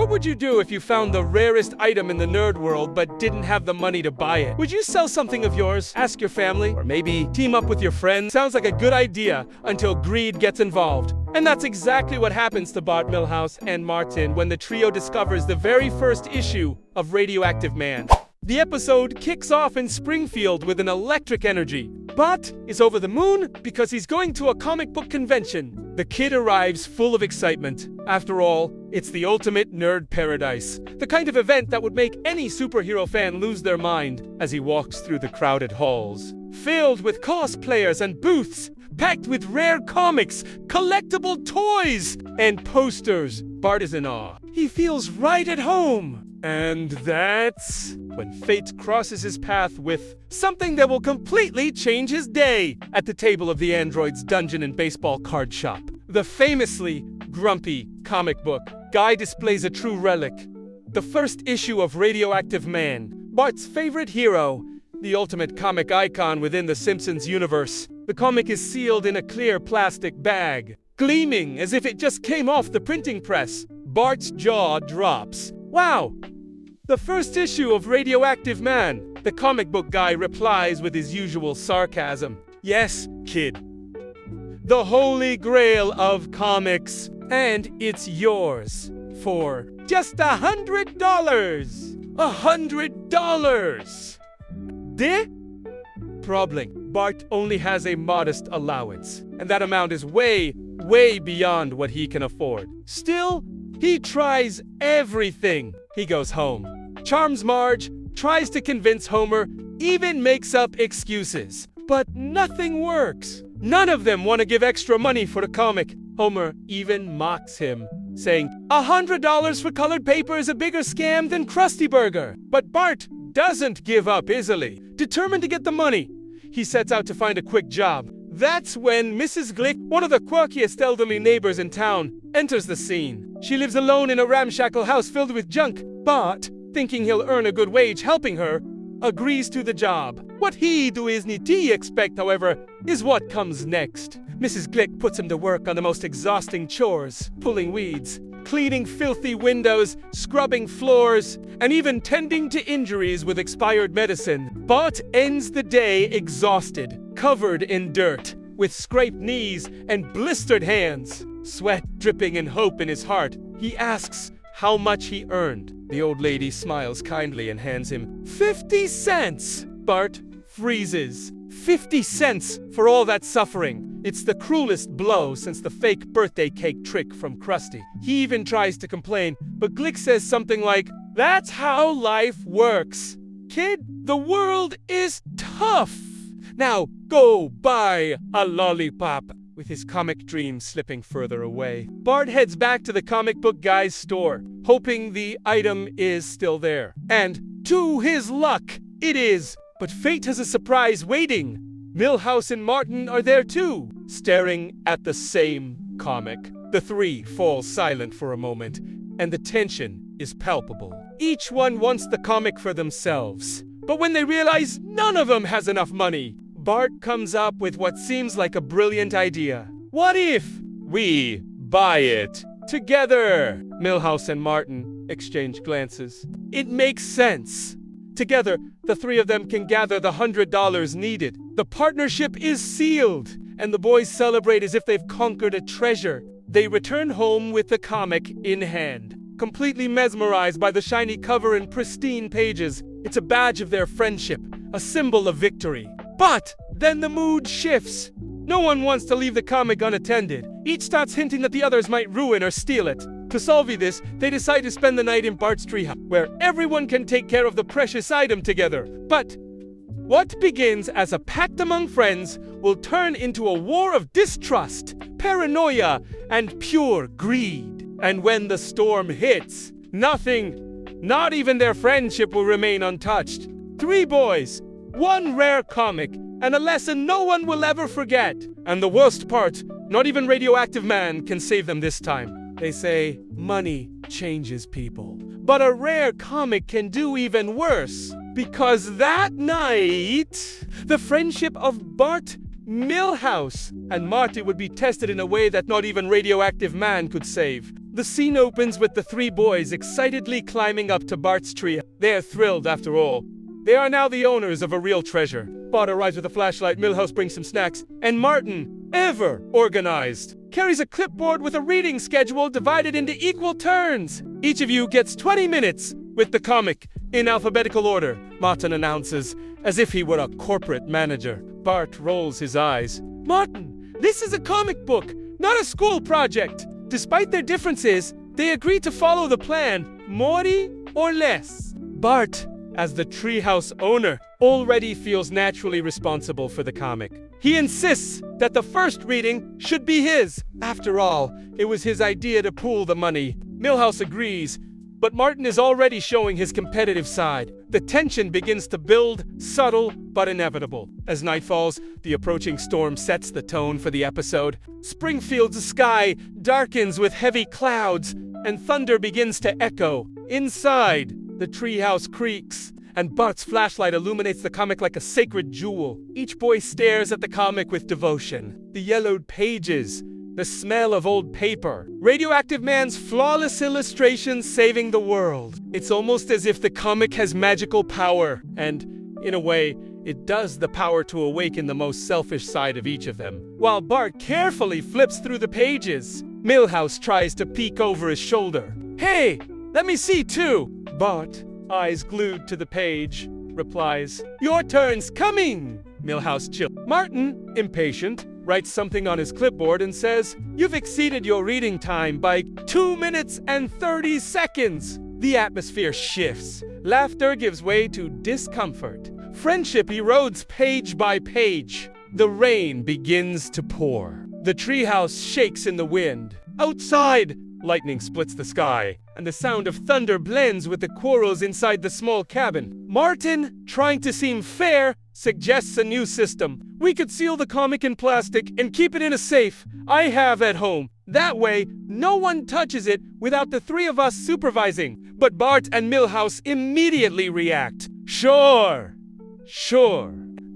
What would you do if you found the rarest item in the nerd world but didn't have the money to buy it? Would you sell something of yours? Ask your family? Or maybe team up with your friends? Sounds like a good idea until greed gets involved. And that's exactly what happens to Bart, Milhouse, and Martin when the trio discovers the very first issue of Radioactive Man. The episode kicks off in Springfield with an electric energy. Bart is over the moon because he's going to a comic book convention. The kid arrives full of excitement. After all, it's the ultimate nerd paradise. The kind of event that would make any superhero fan lose their mind as he walks through the crowded halls. Filled with cosplayers and booths, packed with rare comics, collectible toys, and posters. Bart is in awe. He feels right at home. And that's when fate crosses his path with something that will completely change his day at the table of the android's dungeon and baseball card shop. The famously grumpy comic book. Guy displays a true relic. The first issue of Radioactive Man, Bart's favorite hero, the ultimate comic icon within the Simpsons universe. The comic is sealed in a clear plastic bag, gleaming as if it just came off the printing press. Bart's jaw drops. Wow! The first issue of Radioactive Man. The comic book guy replies with his usual sarcasm. Yes, kid. The holy grail of comics. And it's yours. For just $100. $100! De? Problem. Bart only has a modest allowance. And that amount is way beyond what he can afford. Still, he tries everything. He goes home, charms Marge, tries to convince Homer, even makes up excuses. But nothing works. None of them want to give extra money for the comic. Homer even mocks him, saying, $100 for colored paper is a bigger scam than Krusty Burger. But Bart doesn't give up easily. Determined to get the money, he sets out to find a quick job. That's when Mrs. Glick, one of the quirkiest elderly neighbors in town, enters the scene. She lives alone in a ramshackle house filled with junk. Bart, thinking he'll earn a good wage helping her, agrees to the job. What he do is niti expect, however, is what comes next. Mrs. Glick puts him to work on the most exhausting chores, pulling weeds, cleaning filthy windows, scrubbing floors, and even tending to injuries with expired medicine. Bart ends the day exhausted, covered in dirt, with scraped knees and blistered hands. Sweat dripping and hope in his heart, he asks how much he earned. The old lady smiles kindly and hands him 50 cents. Bart freezes. 50 cents for all that suffering. It's the cruelest blow since the fake birthday cake trick from Krusty. He even tries to complain, but Glick says something like, "That's how life works. Kid, the world is tough. Now go buy a lollipop." With his comic dreams slipping further away, Bart heads back to the comic book guy's store, hoping the item is still there. And to his luck, it is. But fate has a surprise waiting. Milhouse and Martin are there too, staring at the same comic. The three fall silent for a moment, and the tension is palpable. Each one wants the comic for themselves. But when they realize none of them has enough money, Bart comes up with what seems like a brilliant idea. What if we buy it together? Milhouse and Martin exchange glances. It makes sense. Together, the three of them can gather the $100 needed. The partnership is sealed, and the boys celebrate as if they've conquered a treasure. They return home with the comic in hand, completely mesmerized by the shiny cover and pristine pages. It's a badge of their friendship, a symbol of victory. But then the mood shifts. No one wants to leave the comic unattended. Each starts hinting that the others might ruin or steal it. To solve this, they decide to spend the night in Bart's treehouse, where everyone can take care of the precious item together. But what begins as a pact among friends will turn into a war of distrust, paranoia, and pure greed. And when the storm hits, nothing, not even their friendship, will remain untouched. Three boys, one rare comic, and a lesson no one will ever forget. And the worst part, not even Radioactive Man can save them this time. They say money changes people. But a rare comic can do even worse. Because that night, the friendship of Bart, Milhouse, and Marty would be tested in a way that not even Radioactive Man could save. The scene opens with the three boys excitedly climbing up to Bart's tree. They are thrilled after all. They are now the owners of a real treasure. Bart arrives with a flashlight, Milhouse brings some snacks, and Martin, ever organized, carries a clipboard with a reading schedule divided into equal turns. Each of you gets 20 minutes with the comic in alphabetical order, Martin announces, as if he were a corporate manager. Bart rolls his eyes. Martin, this is a comic book, not a school project. Despite their differences, they agree to follow the plan, more or less. Bart, as the treehouse owner, already feels naturally responsible for the comic. He insists that the first reading should be his. After all, it was his idea to pool the money. Milhouse agrees, but Martin is already showing his competitive side. The tension begins to build, subtle but inevitable. As night falls, the approaching storm sets the tone for the episode. Springfield's sky darkens with heavy clouds, and thunder begins to echo. Inside, the treehouse creaks, and Bart's flashlight illuminates the comic like a sacred jewel. Each boy stares at the comic with devotion. The yellowed pages, the smell of old paper, Radioactive Man's flawless illustrations saving the world. It's almost as if the comic has magical power, and, in a way, it does the power to awaken the most selfish side of each of them. While Bart carefully flips through the pages, Milhouse tries to peek over his shoulder. Hey, let me see too! Bart, eyes glued to the page, replies, Your turn's coming! Milhouse chills. Martin, impatient, writes something on his clipboard and says, You've exceeded your reading time by 2 minutes and 30 seconds. The atmosphere shifts. Laughter gives way to discomfort. Friendship erodes page by page. The rain begins to pour. The treehouse shakes in the wind. Outside, lightning splits the sky, and the sound of thunder blends with the quarrels inside the small cabin. Martin, trying to seem fair, suggests a new system. We could seal the comic in plastic and keep it in a safe I have at home. That way, no one touches it without the three of us supervising. But Bart and Milhouse immediately react. Sure.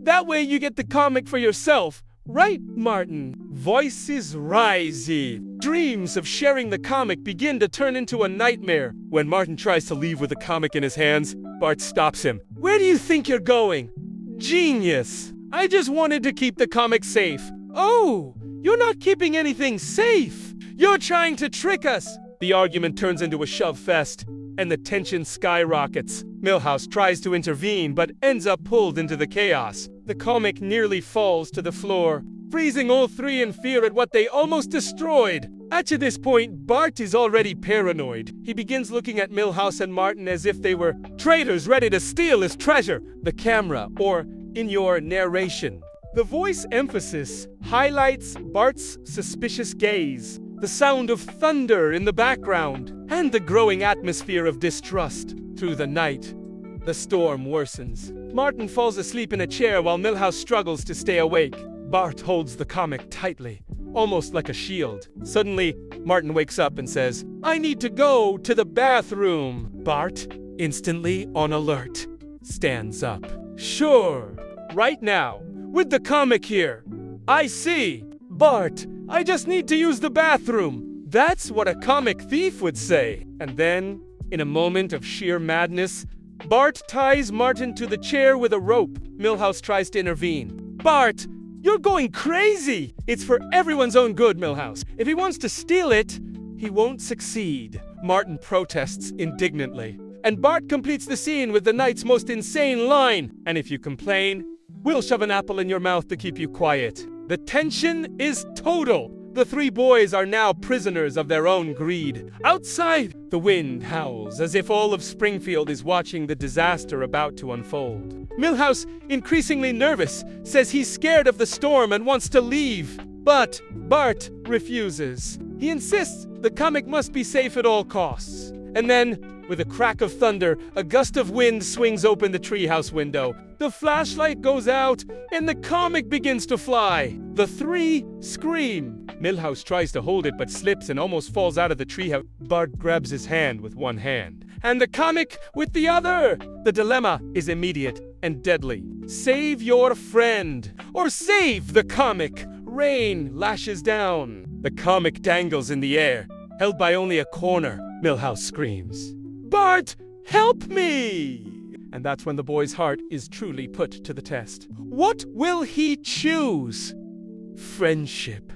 That way you get the comic for yourself. Right, Martin? Voices risey. Dreams of sharing the comic begin to turn into a nightmare. When Martin tries to leave with the comic in his hands, Bart stops him. Where do you think you're going? Genius. I just wanted to keep the comic safe. Oh, you're not keeping anything safe. You're trying to trick us. The argument turns into a shove fest, and the tension skyrockets. Milhouse tries to intervene, but ends up pulled into the chaos. The comic nearly falls to the floor, freezing all three in fear at what they almost destroyed. At this point, Bart is already paranoid. He begins looking at Milhouse and Martin as if they were traitors ready to steal his treasure. The camera, or in your narration, the voice emphasis highlights Bart's suspicious gaze, the sound of thunder in the background, and the growing atmosphere of distrust. Through the night, the storm worsens. Martin falls asleep in a chair while Milhouse struggles to stay awake. Bart holds the comic tightly, almost like a shield. Suddenly, Martin wakes up and says, I need to go to the bathroom. Bart, instantly on alert, stands up. Sure, right now, with the comic here. I see. Bart, I just need to use the bathroom. That's what a comic thief would say. And then, in a moment of sheer madness, Bart ties Martin to the chair with a rope. Milhouse tries to intervene. Bart, you're going crazy! It's for everyone's own good, Milhouse. If he wants to steal it, he won't succeed. Martin protests indignantly. And Bart completes the scene with the night's most insane line. And if you complain, we'll shove an apple in your mouth to keep you quiet. The tension is total. The three boys are now prisoners of their own greed. Outside, the wind howls as if all of Springfield is watching the disaster about to unfold. Milhouse, increasingly nervous, says he's scared of the storm and wants to leave. But Bart refuses. He insists the comic must be safe at all costs. And then, with a crack of thunder, a gust of wind swings open the treehouse window. The flashlight goes out, and the comic begins to fly. The three scream. Milhouse tries to hold it but slips and almost falls out of the treehouse. Bart grabs his hand with one hand, and the comic with the other. The dilemma is immediate and deadly. Save your friend, or save the comic. Rain lashes down. The comic dangles in the air. held by only a corner. Milhouse screams, "Bart, help me!" And that's when the boy's heart is truly put to the test. What will he choose? Friendship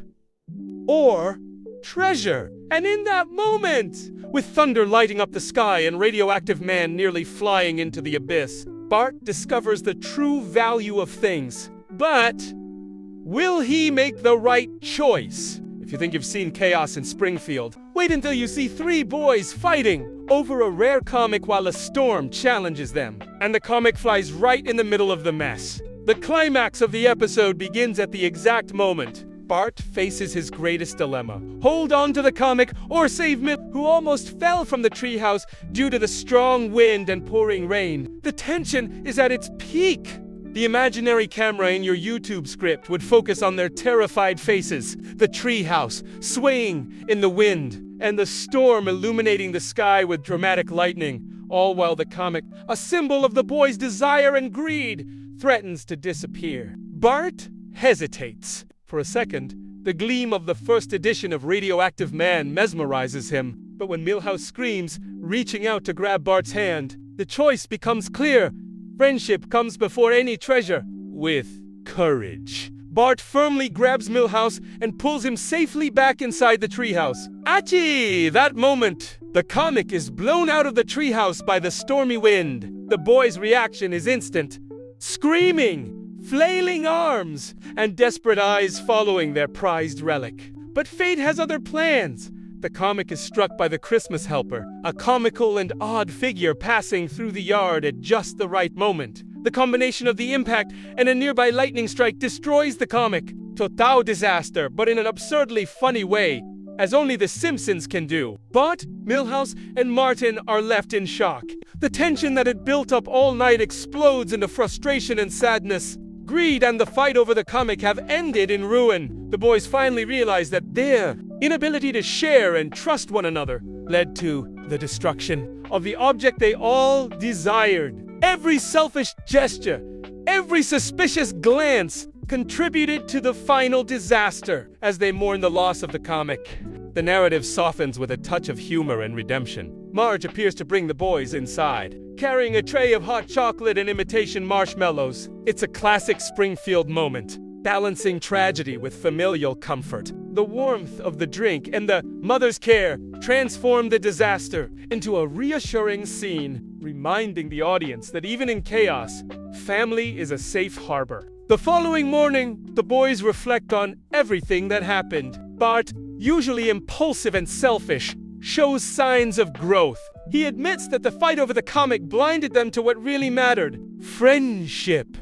or treasure? And in that moment, with thunder lighting up the sky and Radioactive Man nearly flying into the abyss, Bart discovers the true value of things. But will he make the right choice? If you think you've seen chaos in Springfield, wait until you see three boys fighting over a rare comic while a storm challenges them. And the comic flies right in the middle of the mess. The climax of the episode begins at the exact moment Bart faces his greatest dilemma. Hold on to the comic or save Mil, who almost fell from the treehouse due to the strong wind and pouring rain. The tension is at its peak. The imaginary camera in your YouTube script would focus on their terrified faces, the treehouse swaying in the wind, and the storm illuminating the sky with dramatic lightning, all while the comic, a symbol of the boys' desire and greed, threatens to disappear. Bart hesitates. For a second, the gleam of the first edition of Radioactive Man mesmerizes him. But when Milhouse screams, reaching out to grab Bart's hand, the choice becomes clear. Friendship comes before any treasure, with courage. Bart firmly grabs Milhouse and pulls him safely back inside the treehouse. Achoo! That moment, the comic is blown out of the treehouse by the stormy wind. The boy's reaction is instant. Screaming, flailing arms, and desperate eyes following their prized relic. But fate has other plans. The comic is struck by the Christmas helper, a comical and odd figure passing through the yard at just the right moment. The combination of the impact and a nearby lightning strike destroys the comic. Total disaster, but in an absurdly funny way, as only the Simpsons can do. Bart, Milhouse, and Martin are left in shock. The tension that had built up all night explodes into frustration and sadness. Greed and the fight over the comic have ended in ruin. The boys finally realize that their inability to share and trust one another led to the destruction of the object they all desired. Every selfish gesture, every suspicious glance contributed to the final disaster as they mourn the loss of the comic. The narrative softens with a touch of humor and redemption. Marge appears to bring the boys inside, carrying a tray of hot chocolate and imitation marshmallows. It's a classic Springfield moment, balancing tragedy with familial comfort. The warmth of the drink and the mother's care transform the disaster into a reassuring scene, reminding the audience that even in chaos, family is a safe harbor. The following morning, the boys reflect on everything that happened. Bart, usually impulsive and selfish, shows signs of growth. He admits that the fight over the comic blinded them to what really mattered: friendship.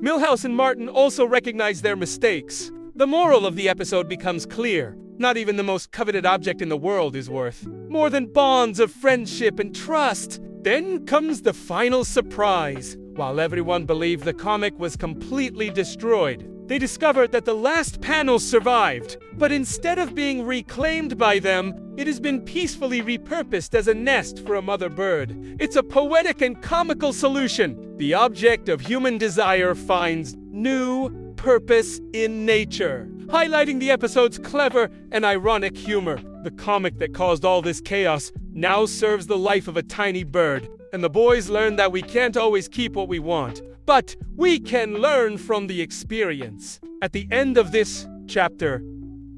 Milhouse and Martin also recognize their mistakes. The moral of the episode becomes clear. Not even the most coveted object in the world is worth more than bonds of friendship and trust. Then comes the final surprise. While everyone believed the comic was completely destroyed, they discovered that the last panel survived. But instead of being reclaimed by them, it has been peacefully repurposed as a nest for a mother bird. It's a poetic and comical solution. The object of human desire finds new purpose in nature, highlighting the episode's clever and ironic humor. The comic that caused all this chaos now serves the life of a tiny bird, and the boys learn that we can't always keep what we want, but we can learn from the experience. At the end of this chapter,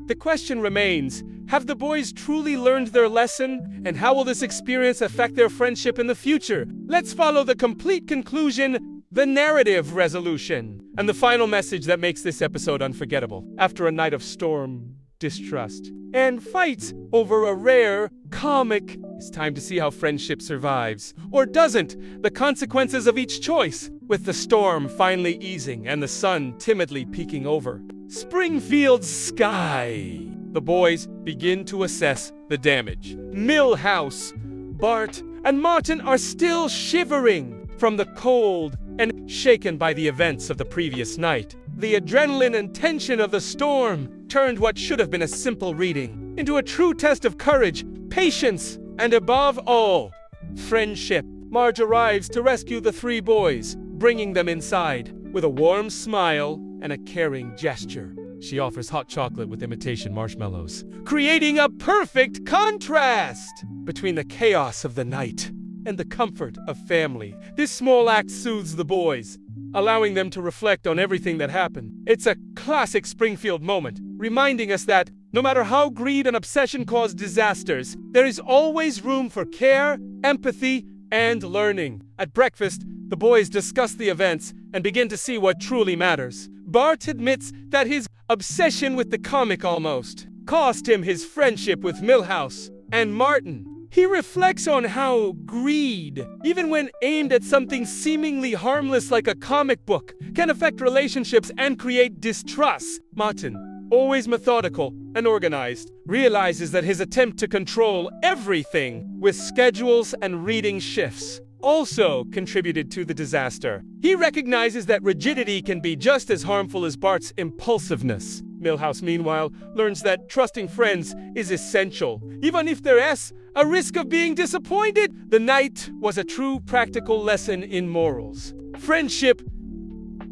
the question remains, have the boys truly learned their lesson? And how will this experience affect their friendship in the future? Let's follow the complete conclusion, the narrative resolution, and the final message that makes this episode unforgettable. After a night of storm, distrust, and fights over a rare comic, it's time to see how friendship survives, or doesn't, the consequences of each choice. With the storm finally easing and the sun timidly peeking over Springfield's sky, the boys begin to assess the damage. Milhouse, Bart, and Martin are still shivering from the cold and shaken by the events of the previous night. The adrenaline and tension of the storm turned what should have been a simple reading into a true test of courage, patience, and above all, friendship. Marge arrives to rescue the three boys, bringing them inside with a warm smile and a caring gesture. She offers hot chocolate with imitation marshmallows, creating a perfect contrast between the chaos of the night and the comfort of family. This small act soothes the boys, allowing them to reflect on everything that happened. It's a classic Springfield moment, reminding us that no matter how greed and obsession cause disasters, there is always room for care, empathy, and learning. At breakfast, the boys discuss the events and begin to see what truly matters. Bart admits that his obsession with the comic almost cost him his friendship with Milhouse and Martin. He reflects on how greed, even when aimed at something seemingly harmless like a comic book, can affect relationships and create distrust. Martin, always methodical and organized, realizes that his attempt to control everything with schedules and reading shifts also contributed to the disaster. He recognizes that rigidity can be just as harmful as Bart's impulsiveness. Milhouse, meanwhile, learns that trusting friends is essential, even if there's a risk of being disappointed. The night was a true practical lesson in morals, friendship,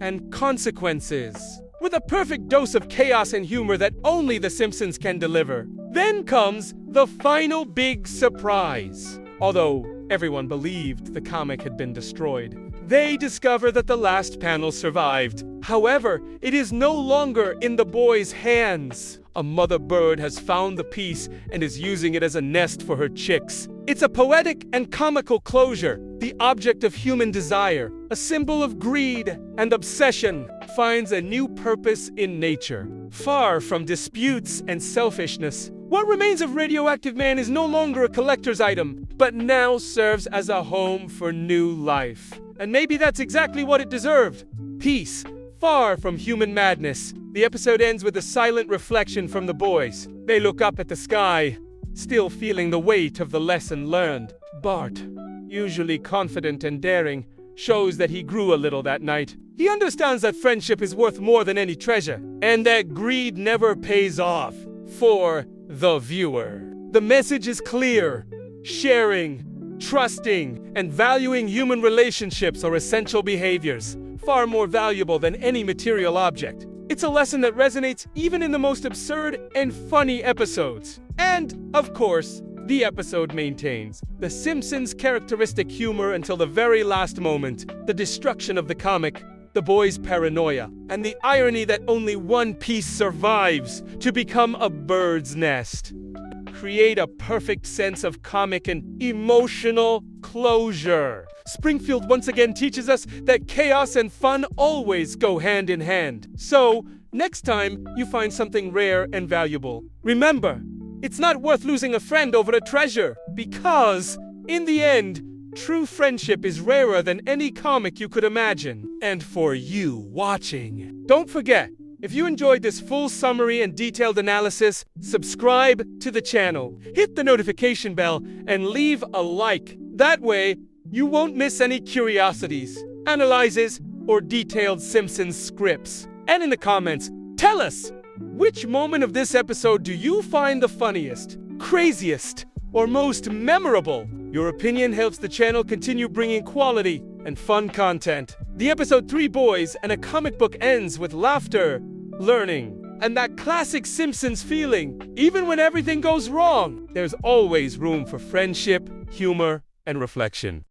and consequences, with a perfect dose of chaos and humor that only The Simpsons can deliver. Then comes the final big surprise. Although everyone believed the comic had been destroyed, they discover that the last panel survived. However, it is no longer in the boys' hands. A mother bird has found the piece and is using it as a nest for her chicks. It's a poetic and comical closure. The object of human desire, a symbol of greed and obsession, finds a new purpose in nature. Far from disputes and selfishness, what remains of Radioactive Man is no longer a collector's item, but now serves as a home for new life. And maybe that's exactly what it deserved. Peace, far from human madness. The episode ends with a silent reflection from the boys. They look up at the sky, still feeling the weight of the lesson learned. Bart, usually confident and daring, shows that he grew a little that night. He understands that friendship is worth more than any treasure, and that greed never pays off. For the viewer, the message is clear. Sharing, trusting, and valuing human relationships are essential behaviors, far more valuable than any material object. It's a lesson that resonates even in the most absurd and funny episodes. And, of course, the episode maintains The Simpsons' characteristic humor until the very last moment, the destruction of the comic, the boys' paranoia, and the irony that only one piece survives to become a bird's nest. Create a perfect sense of comic and emotional closure. Springfield once again teaches us that chaos and fun always go hand in hand. So, next time you find something rare and valuable, remember, it's not worth losing a friend over a treasure, because, in the end, true friendship is rarer than any comic you could imagine. And for you watching, don't forget, if you enjoyed this full summary and detailed analysis, subscribe to the channel, hit the notification bell, and leave a like. That way, you won't miss any curiosities, analyses, or detailed Simpsons scripts. And in the comments, tell us, which moment of this episode do you find the funniest, craziest, or most memorable? Your opinion helps the channel continue bringing quality and fun content. The episode 3 Boys and a Comic Book ends with laughter, learning, and that classic Simpsons feeling. Even when everything goes wrong, there's always room for friendship, humor, and reflection.